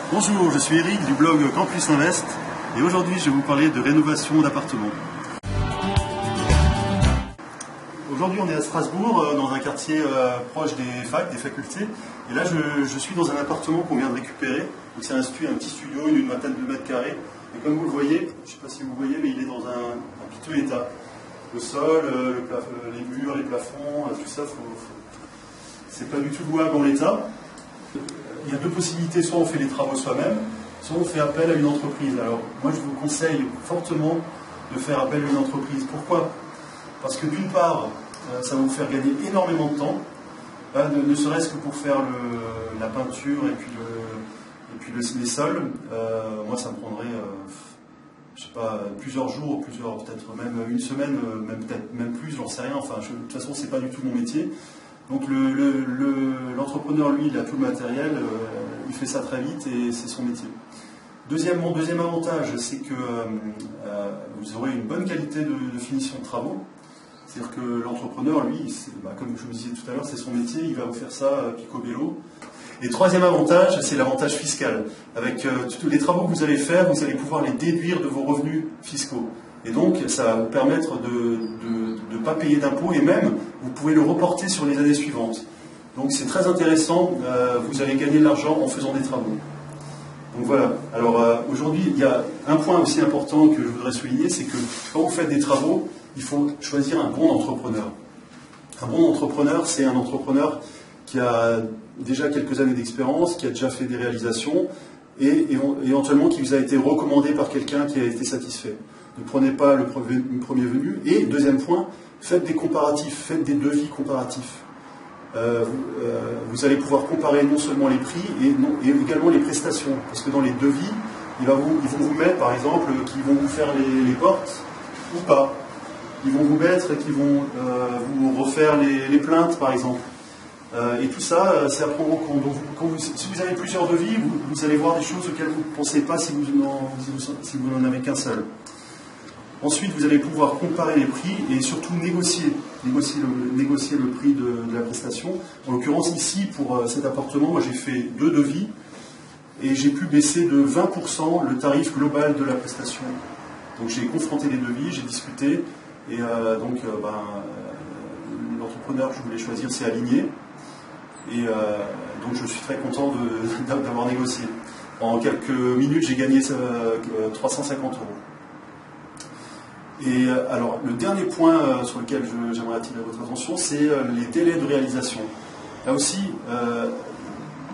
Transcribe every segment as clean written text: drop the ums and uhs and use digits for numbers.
Bonjour, je suis Eric du blog Campus Invest et aujourd'hui je vais vous parler de rénovation d'appartements. Aujourd'hui on est à Strasbourg, dans un quartier proche des facs, des facultés. Et là je suis dans un appartement qu'on vient de récupérer. C'est un petit studio d'une vingtaine de mètres carrés. Et comme vous le voyez, je ne sais pas si vous voyez, mais il est dans un piteux état. Le sol, les murs, les plafonds, tout ça, c'est pas du tout louable en l'état. Il y a deux possibilités, soit on fait les travaux soi-même, soit on fait appel à une entreprise. Alors moi je vous conseille fortement de faire appel à une entreprise. Pourquoi? Parce que d'une part, ça va vous faire gagner énormément de temps, ne serait-ce que pour faire la peinture et puis les sols. Moi ça me prendrait, je sais pas, plusieurs jours, peut-être même une semaine, peut-être même plus, j'en sais rien. Enfin, de toute façon c'est pas du tout mon métier. Donc l'entrepreneur, lui, il a tout le matériel, il fait ça très vite et c'est son métier. Deuxième avantage, c'est que vous aurez une bonne qualité de finition de travaux. C'est-à-dire que l'entrepreneur, lui, comme je vous disais tout à l'heure, c'est son métier, il va vous faire ça picobello. Et troisième avantage, c'est l'avantage fiscal. Avec tous les travaux que vous allez faire, vous allez pouvoir les déduire de vos revenus fiscaux. Et donc, ça va vous permettre de ne pas payer d'impôts et même, vous pouvez le reporter sur les années suivantes. Donc, c'est très intéressant. Vous allez gagner de l'argent en faisant des travaux. Donc voilà. Alors, aujourd'hui, il y a un point aussi important que je voudrais souligner, c'est que quand vous faites des travaux, il faut choisir un bon entrepreneur. Un bon entrepreneur, c'est un entrepreneur qui a déjà quelques années d'expérience, qui a déjà fait des réalisations et éventuellement qui vous a été recommandé par quelqu'un qui a été satisfait. Ne prenez pas le premier venu. Et deuxième point, faites des comparatifs, faites des devis comparatifs. Vous allez pouvoir comparer non seulement les prix et également les prestations. Parce que dans les devis, ils vont vous mettre, par exemple, qu'ils vont vous faire les portes ou pas. Ils vont vous mettre qu'ils vont vous refaire les plaintes, par exemple. Et tout ça, c'est à prendre en compte. Si vous avez plusieurs devis, vous allez voir des choses auxquelles vous ne pensez pas si vous n'en avez qu'un seul. Ensuite, vous allez pouvoir comparer les prix et surtout négocier le prix de la prestation. En l'occurrence, ici, pour cet appartement, moi j'ai fait 2 devis et j'ai pu baisser de 20% le tarif global de la prestation. Donc j'ai confronté les devis, j'ai discuté et l'entrepreneur que je voulais choisir s'est aligné. Et donc je suis très content d'avoir négocié. En quelques minutes, j'ai gagné 350 €. Et alors, le dernier point sur lequel j'aimerais attirer votre attention, c'est les délais de réalisation. Là aussi,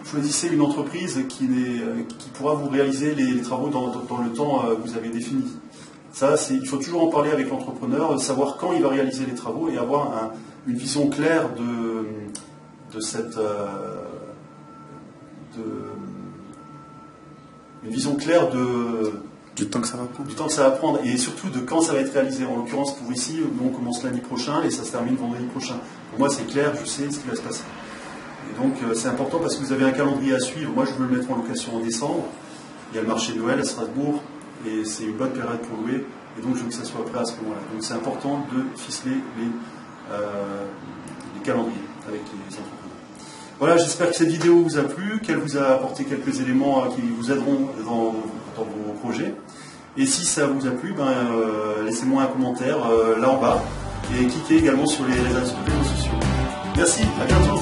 choisissez une entreprise qui pourra vous réaliser les travaux dans le temps que vous avez défini. Ça, il faut toujours en parler avec l'entrepreneur, savoir quand il va réaliser les travaux et avoir une vision claire du temps que ça va prendre. Du temps que ça va prendre et surtout de quand ça va être réalisé. En l'occurrence, pour ici, nous on commence lundi prochain et ça se termine vendredi prochain. Pour moi, c'est clair, je sais ce qui va se passer. Et donc, c'est important parce que vous avez un calendrier à suivre. Moi, je veux le mettre en location en décembre. Il y a le marché de Noël à Strasbourg et c'est une bonne période pour louer. Et donc, je veux que ça soit prêt à ce moment-là. Donc, c'est important de ficeler les calendriers avec les entreprises. Voilà, j'espère que cette vidéo vous a plu, qu'elle vous a apporté quelques éléments qui vous aideront dans vos projets. Et si ça vous a plu, laissez-moi un commentaire là en bas et cliquez également sur les réseaux sociaux. Merci, à bientôt.